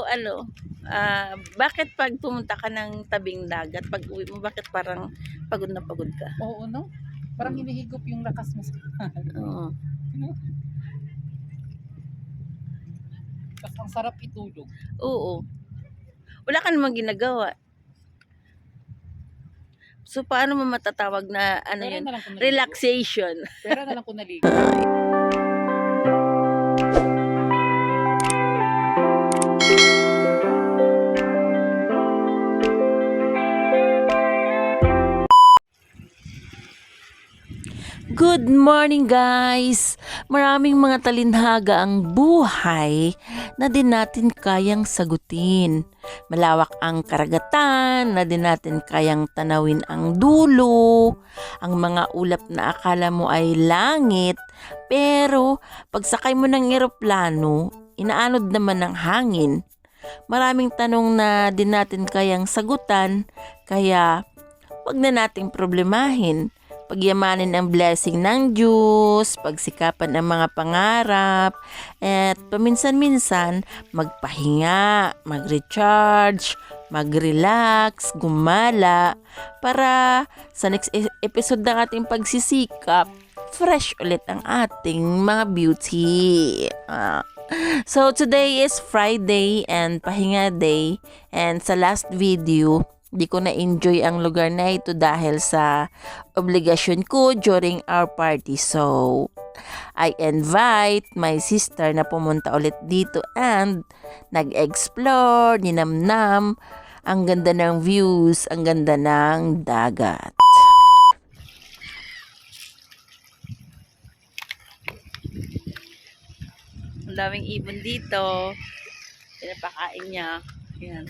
ano, bakit pag pumunta ka ng tabing dagat, pag uwi mo, bakit parang pagod na pagod ka? Oo, no? Parang hinihigop yung lakas mo. Oo. Kasi ang sarap itulog. Oo. Wala ka namang ginagawa. So, paano mo matatawag na, ano Pera yun, na lang kung naligo. relaxation? Pera na lang kung naligo. Good morning guys! Maraming mga talinhaga ang buhay na din natin kayang sagutin. Malawak ang karagatan na din natin kayang tanawin ang dulo. Ang mga ulap na akala mo ay langit, pero pagsakay mo ng eroplano, inaanod naman ng hangin. Maraming tanong na din natin kayang sagutan, kaya wag na nating problemahin. Pagyamanin ang blessing ng Diyos, pagsikapan ang mga pangarap, at paminsan-minsan magpahinga, mag-recharge, mag-relax, gumala, para sa next episode ng ating pagsisikap, fresh ulit ang ating mga beauty. So today is Friday and pahinga day, and sa last video, di ko na-enjoy ang lugar na ito dahil sa obligasyon ko during our party. So, I invite my sister na pumunta ulit dito and nag-explore, ninamnam. Ang ganda ng views, ang ganda ng dagat. Ang daming ibon dito. Pinapakain niya. Yan.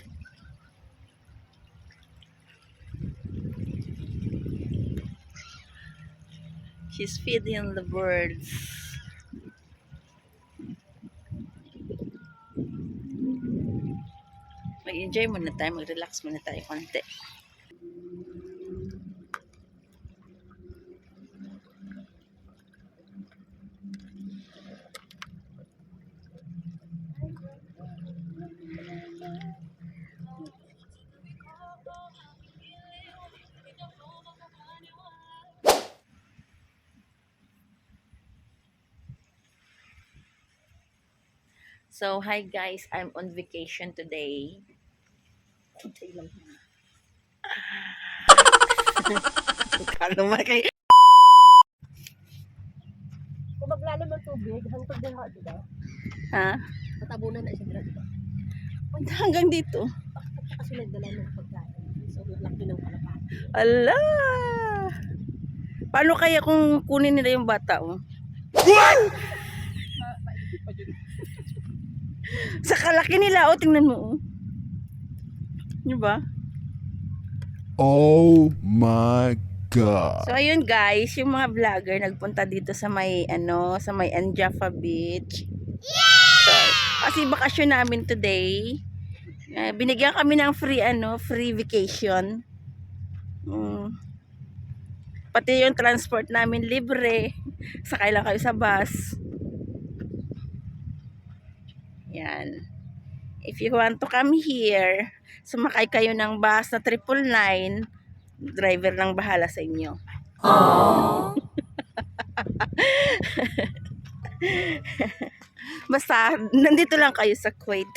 She's feeding the birds. Mag-enjoy muna tayo, mag-relax muna tayo konti. So, hi guys, I'm on vacation today. Kano man kay Kung maglalo ng tubig, hangtod na ako, diba? ha? Matabunan na siya dira, diba? Hanggang dito. Kasi nagdala ng pagkain. So, laki ng kalapati. Ala! Paano kaya kung kunin nila yung bata, oh? Sa kalaki nila, oh, tingnan mo, oh. Diba? Oh my God. So, ayun guys, yung mga vlogger nagpunta dito sa may, sa may Anjafa Beach. So, kasi bakasyon namin today. Binigyan kami ng free vacation. Pati yung transport namin libre. Sakay lang kayo sa bus. Yan. If you want to come here, sumakay kayo ng bus na 999, driver lang bahala sa inyo. Basta, nandito lang kayo sa Kuwait.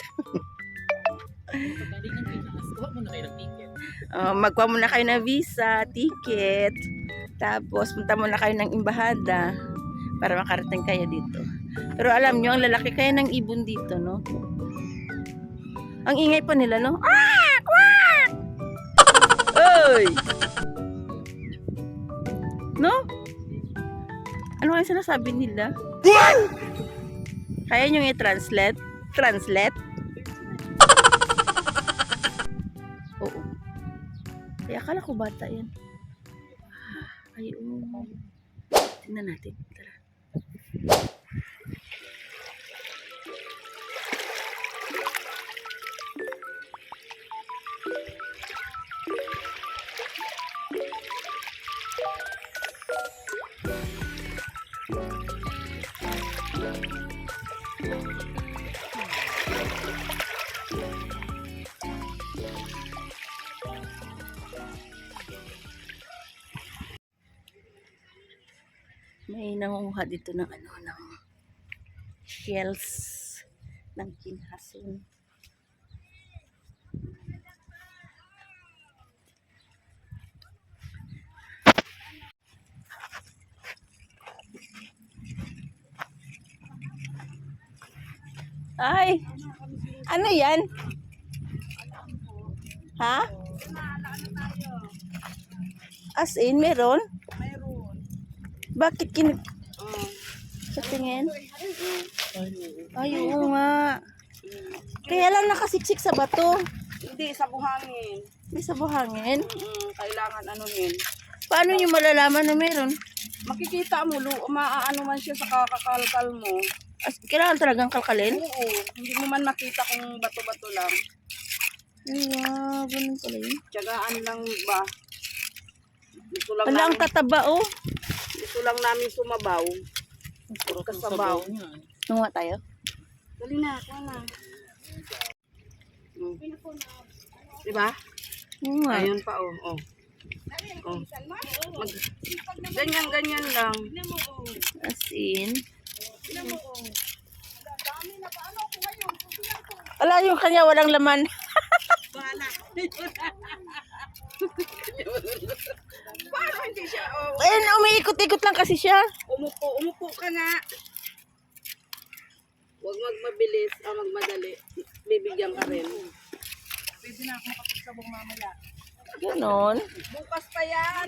Pagaling ng Pinas, kuha mo na kayo ng ticket. Magkuha muna kayo ng visa, ticket, tapos punta muna kayo ng embahada para makarating kayo dito. Pero alam nyo, ang lalaki kaya ng ibon dito, no? Ang ingay pa nila, no? Ah! Quack! Oy! No? Ano kaya sinasabi nila? Kaya nyo i-translate? Translate? Oo. Kaya akala ko bata yan. Ay, oo. Tingnan natin. Tara. nangunguha dito ng ng shells ng kinhason. Ay, ano yan? Ha? As in, meron? Mayroon. Bakit sa tingin? Ay, oo nga. Kaya lang nakasiksik sa bato. Hindi, sa buhangin. May sa buhangin. Kailangan ano yun. Paano nyo malalaman na meron? Makikita mo, maaano man siya sa kakakalkal mo. Kailangan talagang kalkalin? Oo, hindi mo man makita kung bato-bato lang. Ay, wow. Ganun pala yun. Tiyagaan lang ba? Dito lang, Wala ang tataba, oh. dito lang namin sumabaw. Kasabaw. Tunga tayo. Dali na, kuha na. Diba? Oo nga. Ayun pa, oh. Oh. Ganyan-ganyan lang. As in. Wala yung kanya, walang laman. Paano hindi siya? Oh. Ayun, umiikot-ikot lang kasi siya. Umupo ka nga. Huwag magmabilis, magmadali. Bibigyan ka rin. Pwede na ako makapagsabong mamaya. Ganon. Bukas pa yan.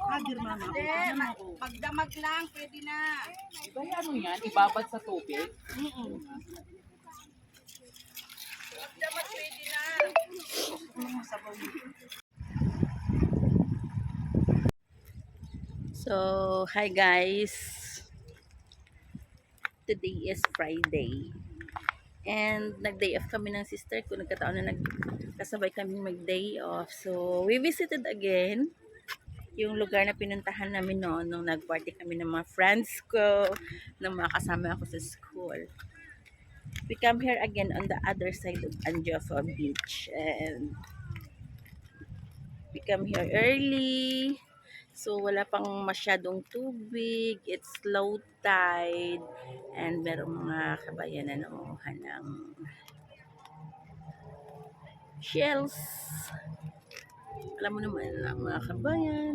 Hadir mama. Hindi, magdamag lang, pwede na. Iba yan ano yan? Ibabad sa tubig? Magdamag, pwede na. So, hi guys. Today is Friday. And nag-day off kami ng sister ko. Nagkataon na nagkasabay kami mag-day off. So, we visited again yung lugar na pinuntahan namin noon nung nag-party kami ng mga friends ko, ng mga kasama ako sa school. We come here again on the other side of Anjofa Beach. And we come here early. So, wala pang masyadong tubig. It's low tide. And merong mga kabayan na nangunguha ng shells. Alam mo naman lang mga kabayan.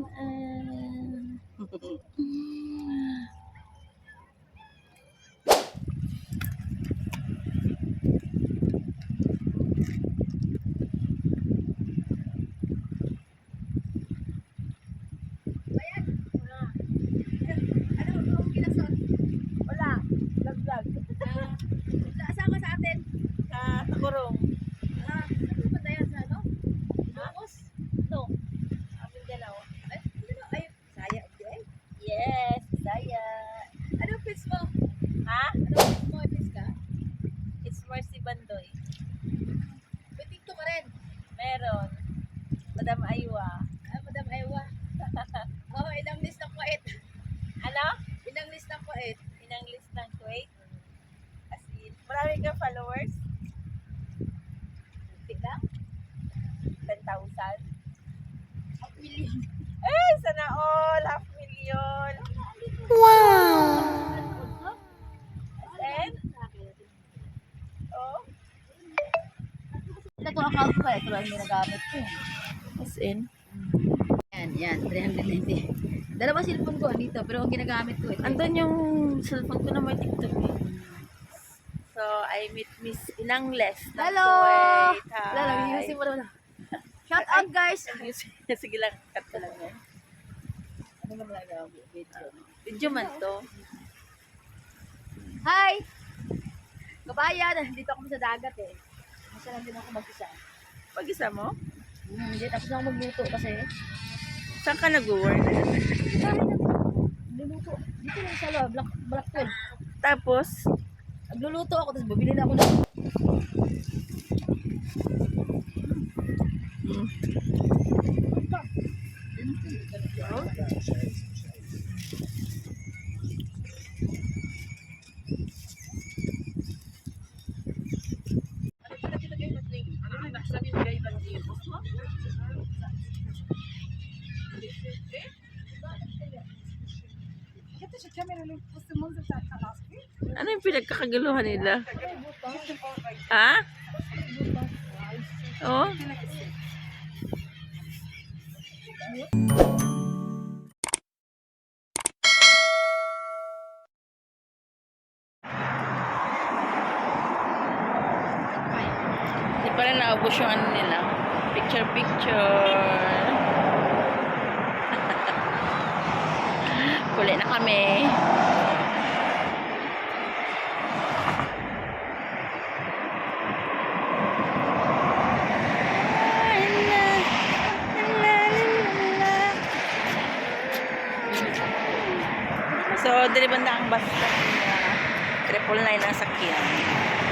Sama sa atin. Takurong. Ano ba tayo sa ano? Bukos? Ito. Aming dalaw. Ay, saya. Yes, saya. Anong fish mo? Ha? Anong fish mo? Fish ka? It's Mercy Bandoy. May TikTok ka rin. Meron. Madam Aywa. Madam Aywa. Ilang list ng kuwait. Ano? Ilang list ng kuwait. Inang list ng Kuwait. As in, marami kang followers? Tignan. 10,000. Half million. Eh, sana all. 500,000. Wow! And? Oh? Ito account ko ito lang ginagamit ko. As in? Yan, 390. Dalawa cellphone ko dito, pero ang ginagamit ko ito. Andun yung cellphone ko na may TikTok eh. So, I meet Miss Inangles. ng Hello! Kuwait. Hi! Lala, ayusin mo na. Shout out guys! Sige lang, cut ko lang yan. Ano ba mga video? Video man to. Hi! Kabayan, dito ako sa dagat eh. Masa lang din ako mag-isa. Pag-isa mo? Hindi, tapos na ako magluto kasi. Saan ka nag-work? Nagluluto. Dito lang sa loob, Black 12. Tapos, Nagluluto ako, tapos bibili na ako ng... Ano yung pinagkakagaluhan nila? Ha? Oh? Di pa rin naubos yung ano nila. Picture. Kuli na kami. So, dili banda ang bus stop na 999 ang sakyan.